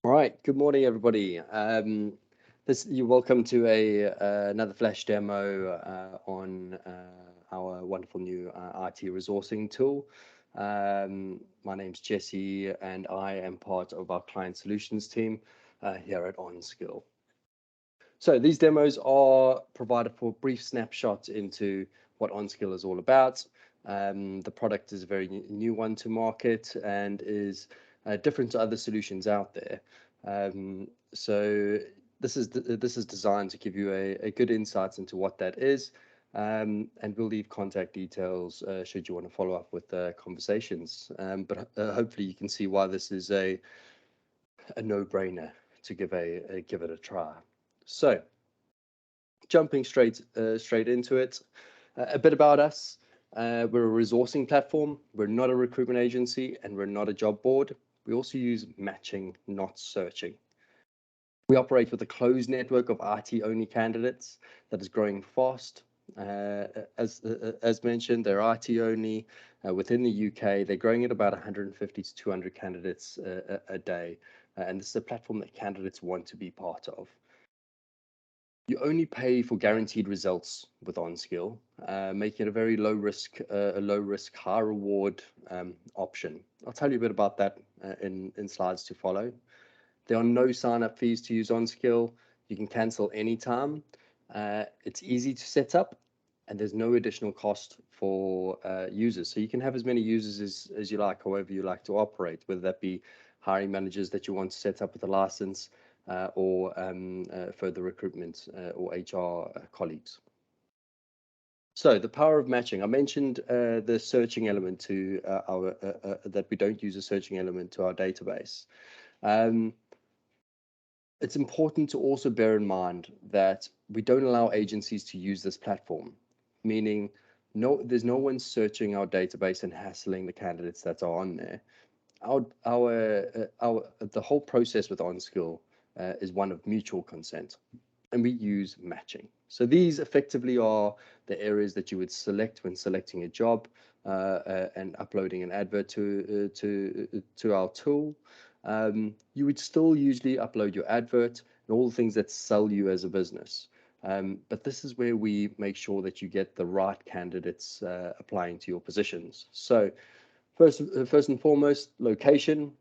All right, good morning, everybody. You're welcome to another flash demo on our wonderful new IT resourcing tool. My name's Jesse, and I am part of our client solutions team here at OnSkil. So these demos are provided for brief snapshots into what OnSkil is all about. The product is a very new one to market and is different to other solutions out there. So this is designed to give you a good insights into what that is, and we'll leave contact details should you want to follow up with conversations. But hopefully you can see why this is a no-brainer to give it a try. So jumping straight into it, a bit about us. We're a resourcing platform. We're not a recruitment agency, and we're not a job board. We also use matching, not searching. We operate with a closed network of IT-only candidates that is growing fast. As mentioned, they're IT-only within the UK. They're growing at about 150 to 200 candidates a day, and this is a platform that candidates want to be part of. You only pay for guaranteed results with OnSkil, making it a very low risk, high reward option. I'll tell you a bit about that in slides to follow. There are no sign-up fees to use OnSkil. You can cancel anytime. It's easy to set up, and there's no additional cost for users. So you can have as many users as you like, however you like to operate, whether that be hiring managers that you want to set up with a license, or further recruitment or HR colleagues. So the power of matching. I mentioned the searching element to that we don't use a searching element to our database. It's important to also bear in mind that we don't allow agencies to use this platform, meaning there's no one searching our database and hassling the candidates that are on there. The whole process with OnSkil is one of mutual consent, and we use matching. So these effectively are the areas that you would select when selecting a job and uploading an advert to our tool. You would still usually upload your advert and all the things that sell you as a business. But this is where we make sure that you get the right candidates applying to your positions. So first and foremost, location.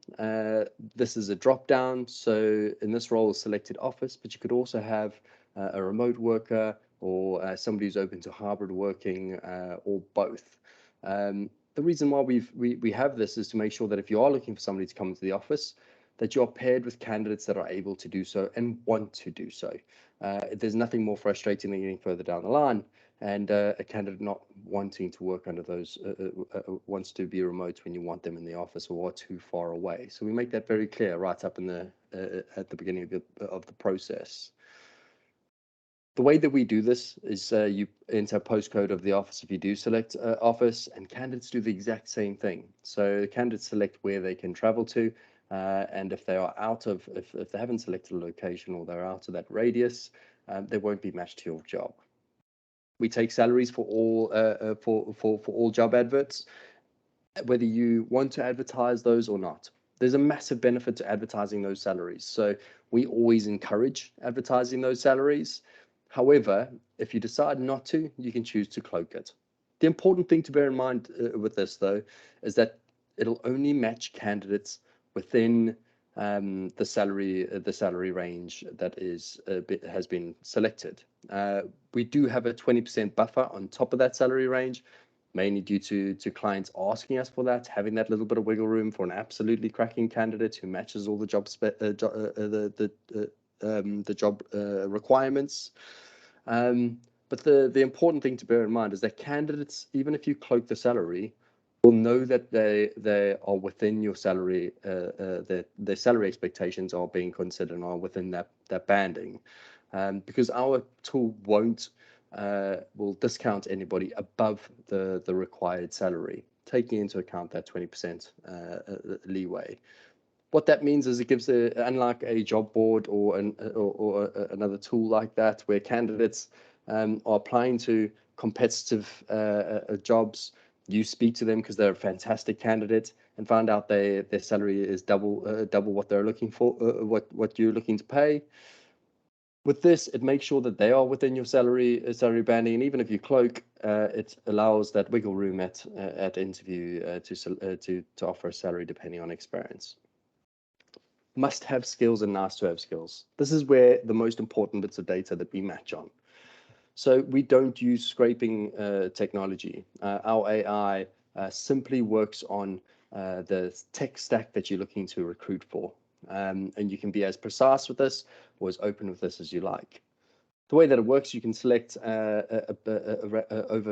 This is a drop down. So in this role, selected office, but you could also have a remote worker or somebody who's open to hybrid working or both. The reason why we have this is to make sure that if you are looking for somebody to come into the office, that you're paired with candidates that are able to do so and want to do so. There's nothing more frustrating than getting further down the line and a candidate not wanting to work under those, wants to be remote when you want them in the office or are too far away. So we make that very clear right up in at the beginning of the process. The way that we do this is you enter postcode of the office if you do select office, and candidates do the exact same thing. So the candidates select where they can travel to, and if they are if they haven't selected a location or they're out of that radius, they won't be matched to your job. We take salaries for all job adverts, whether you want to advertise those or not. There's a massive benefit to advertising those salaries. So we always encourage advertising those salaries. However, if you decide not to, you can choose to cloak it. The important thing to bear in mind with this, though, is that it'll only match candidates within the salary range that has been selected. We do have a 20% buffer on top of that salary range, mainly due to clients asking us for that, having that little bit of wiggle room for an absolutely cracking candidate who matches all the job requirements. But the important thing to bear in mind is that candidates, even if you cloak the salary, will know that they are within your salary, their salary expectations are being considered and are within that banding, because our tool will discount anybody above the required salary, taking into account that 20% leeway. What that means is it gives unlike a job board or another tool like that, where candidates are applying to competitive jobs, You speak to them because they're a fantastic candidate and find out their salary is double what they're looking for, what you're looking to pay. With this, it makes sure that they are within your salary banding, and even if you cloak, it allows that wiggle room at interview to offer a salary depending on experience. Must-have skills and nice-to-have skills. This is where the most important bits of data that we match on. So we don't use scraping technology. Our AI simply works on the tech stack that you're looking to recruit for. And you can be as precise with this or as open with this as you like. The way that it works, you can select over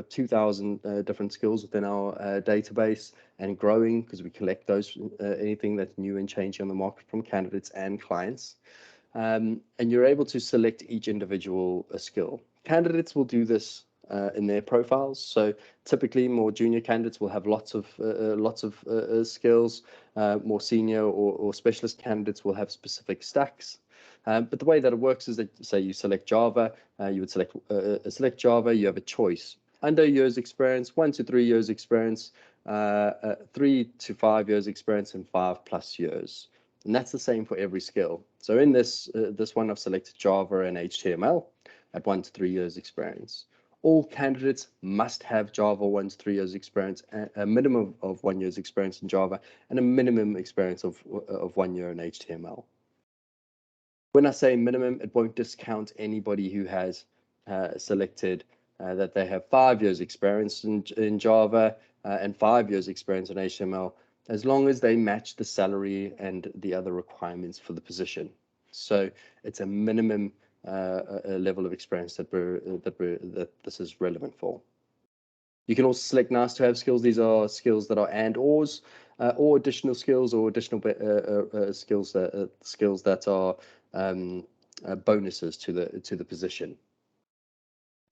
2,000 different skills within our database, and growing, because we collect those anything that's new and changing on the market from candidates and clients. And you're able to select each individual skill. Candidates will do this in their profiles. So typically, more junior candidates will have lots of skills. More senior or specialist candidates will have specific stacks. But the way that it works is that, say you select Java, you would select Java. You have a choice: under years experience, 1 to 3 years experience, 3 to 5 years experience, and 5+ years. And that's the same for every skill. So in this one, I've selected Java and HTML at 1 to 3 years experience. All candidates must have Java 1 to 3 years experience, a minimum of 1 year's experience in Java, and a minimum experience of 1 year in HTML. When I say minimum, it won't discount anybody who has selected that they have 5 years experience in Java and 5 years experience in HTML, as long as they match the salary and the other requirements for the position. So it's a minimum level of experience that this is relevant for. You can also select nice to have skills. These are skills that are and/ors, or additional skills, or additional skills that are bonuses to the position.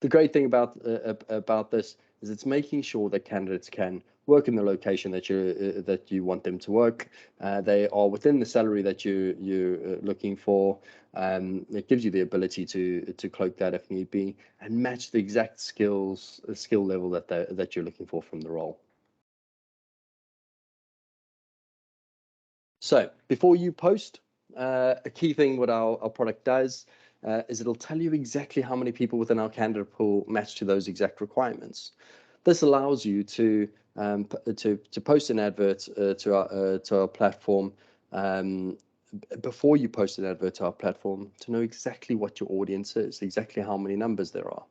The great thing about this is it's making sure that candidates can work in the location that you want them to work. They are within the salary that you're looking for. It gives you the ability to cloak that if need be, and match the exact skill level that you're looking for from the role. So before you post, a key thing what our product does is it'll tell you exactly how many people within our candidate pool match to those exact requirements. This allows you to post an advert to our platform before you post an advert to our platform, to know exactly what your audience is, exactly how many numbers there are.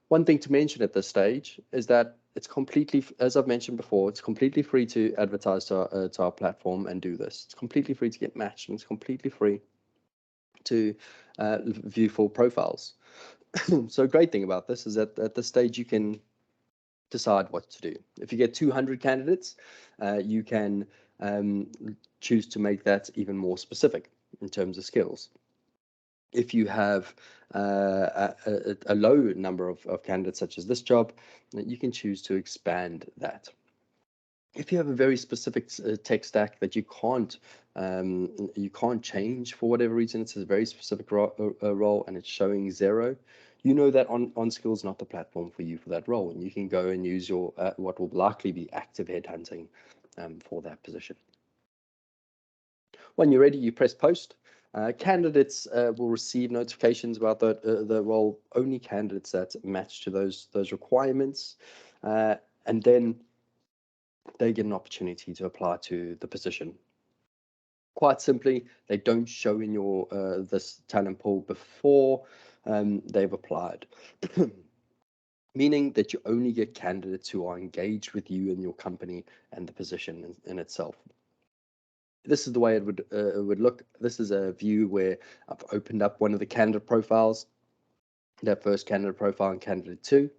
One thing to mention at this stage is that it's completely, as I've mentioned before, it's completely free to advertise to our platform and do this. It's completely free to get matched, and it's completely free to view full profiles. So a great thing about this is that at this stage you can decide what to do. If you get 200 candidates, you can choose to make that even more specific in terms of skills. If you have a low number of candidates, such as this job, you can choose to expand that. If you have a very specific tech stack that you can't change for whatever reason, it's a very specific role and it's showing 0, you know that OnSkil is not the platform for you for that role, and you can go and use your what will likely be active headhunting for that position. When you're ready, you press post. Candidates will receive notifications about the role, only candidates that match to those requirements, and then they get an opportunity to apply to the position. Quite simply, they don't show in your this talent pool before they've applied, meaning that you only get candidates who are engaged with you and your company and the position in itself. This is the way it would look. This is a view where I've opened up one of the candidate profiles, that first candidate profile and candidate 2.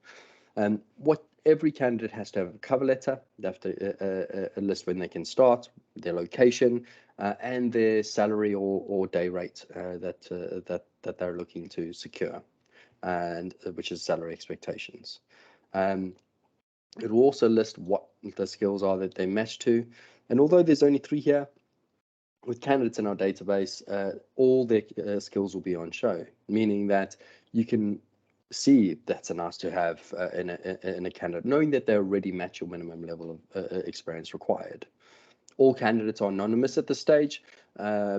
What every candidate has to have a cover letter. They have to list when they can start, their location, and their salary or day rate that they're looking to secure, and which is salary expectations. It will also list what the skills are that they match to, and although there's only 3 here, with candidates in our database, all their skills will be on show, meaning that you can see that's a nice to have in a candidate, knowing that they already match your minimum level of experience required. All candidates are anonymous at this stage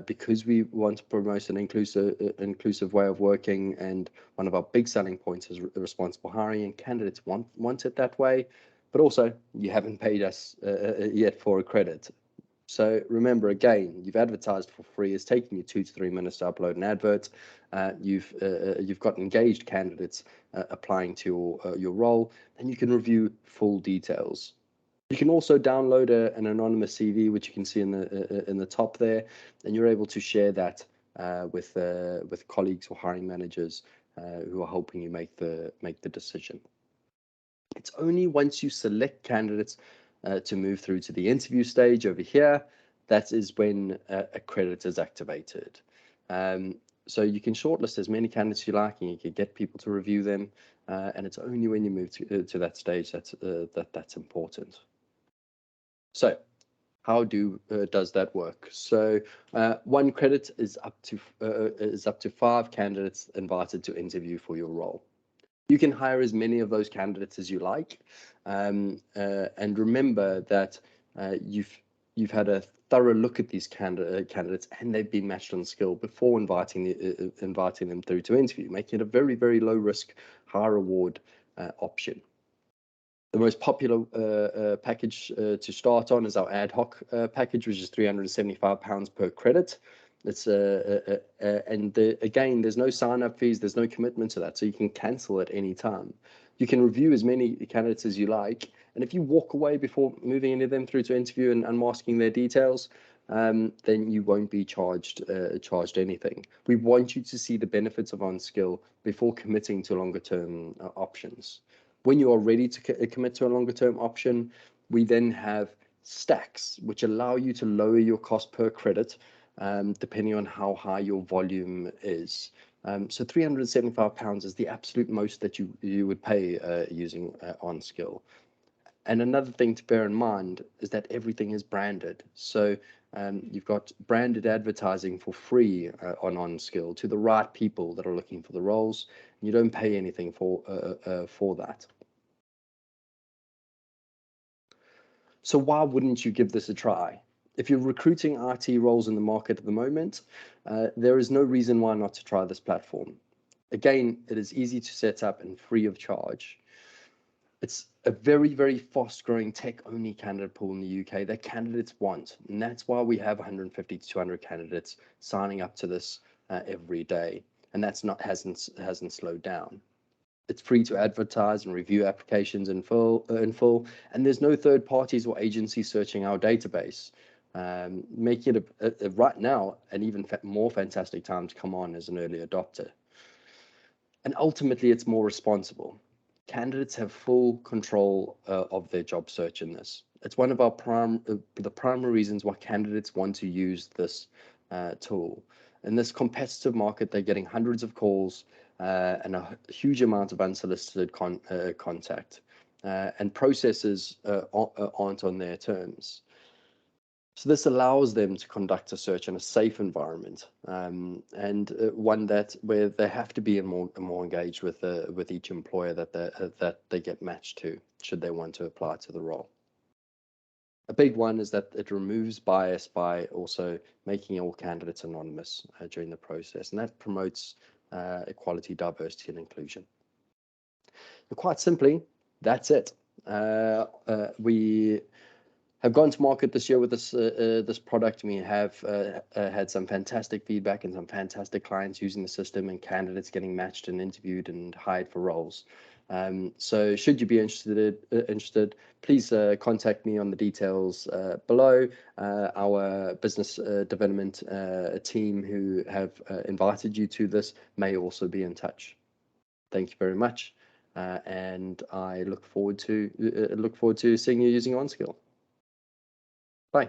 because we want to promote an inclusive way of working, and one of our big selling points is responsible hiring, and candidates want it that way. But also, you haven't paid us yet for a credit. So remember, again, you've advertised for free. It's taking you 2 to 3 minutes to upload an advert. You've got engaged candidates applying to your role, and you can review full details. You can also download an anonymous CV, which you can see in the top there, and you're able to share that with colleagues or hiring managers who are helping you make the decision. It's only once you select candidates to move through to the interview stage over here, that is when a credit is activated. So you can shortlist as many candidates as you like, and you can get people to review them. And it's only when you move to that stage that's important. So how does that work? So one credit is up to 5 candidates invited to interview for your role. You can hire as many of those candidates as you like, and remember that you've had a thorough look at these candidates, and they've been matched on skill before inviting them through to interview, making it a very, very low risk, high reward option. The most popular package to start on is our Adhoc package, which is £375 per credit. It's again, there's no sign-up fees, there's no commitment to that, so you can cancel at any time. You can review as many candidates as you like, and if you walk away before moving any of them through to interview and unmasking their details, then you won't be charged anything. We want you to see the benefits of OnSkil before committing to longer-term options. When you are ready to commit to a longer-term option, we then have stacks, which allow you to lower your cost per credit, depending on how high your volume is. So £375 is the absolute most that you would pay using OnSkil. And another thing to bear in mind is that everything is branded. So you've got branded advertising for free on OnSkil to the right people that are looking for the roles. You don't pay anything for that. So why wouldn't you give this a try? If you're recruiting IT roles in the market at the moment, there is no reason why not to try this platform. Again, it is easy to set up and free of charge. It's a very, very fast-growing tech-only candidate pool in the UK that candidates want, and that's why we have 150 to 200 candidates signing up to this every day, and that's hasn't slowed down. It's free to advertise and review applications in full, and there's no third parties or agencies searching our database, making it right now an even more fantastic time to come on as an early adopter. And ultimately, it's more responsible. Candidates have full control of their job search in this. It's one of our the primary reasons why candidates want to use this tool. In this competitive market, they're getting hundreds of calls and a huge amount of unsolicited contact, and processes aren't on their terms. So this allows them to conduct a search in a safe environment, and one where they have to be more engaged with each employer that they get matched to, should they want to apply to the role. A big one is that it removes bias by also making all candidates anonymous during the process, and that promotes equality, diversity, and inclusion. And quite simply, that's it. We have gone to market this year with this product, and we have had some fantastic feedback and some fantastic clients using the system, and candidates getting matched and interviewed and hired for roles. So should you be interested, please contact me on the details below. Our business development team who have invited you to this may also be in touch. Thank you very much, and I look forward to seeing you using OnSkil. Bye.